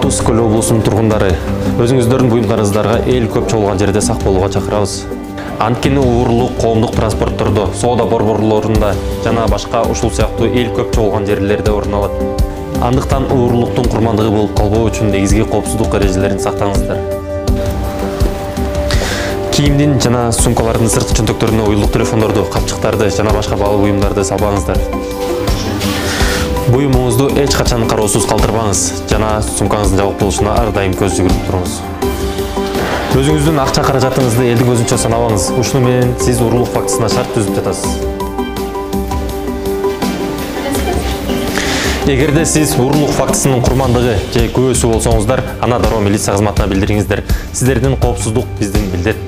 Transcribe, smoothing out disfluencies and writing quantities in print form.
Туз Көл облусунун тургундары, өзүңүздөрдүн буюмдарыңыздарга эл көп чогулган жерде сак болууга чакырабыз. Анткени уурулук коомдук транспорттордо, соода борборлорунда жана башка ушул сыяктуу эл көп чогулган жерлерде орун алат. Андыктан уурулуктун курмандыгы болуп калбоо үчүн негизги коопсуздук эрежелерин сактаңыздар. Кийимдин жана сумкалардын сырткы чөнтөктөрүнө уюлдук телефондорду, капчыктарды жана башка баалуу буюмдарды салбаңыздар. Буюмуңузду эч качан кароосуз калтырбаңыз жана сумкаңыздын жабык болушуна ар дайым көз жүгүрүп туруңуз. Өзүңүздүн акча каражатыңызды элдин көзүнчө санабаңыз. Ушуну менен сиз уурулук фактысына шарт түзүп жатасыз. Эгерде сиз уурулук фактысынын курмандыгы же күбөсү болсоңуздар, аны дароо милиция кызматына билдириңиздер. Сиздердин коопсуздук биздин милдет.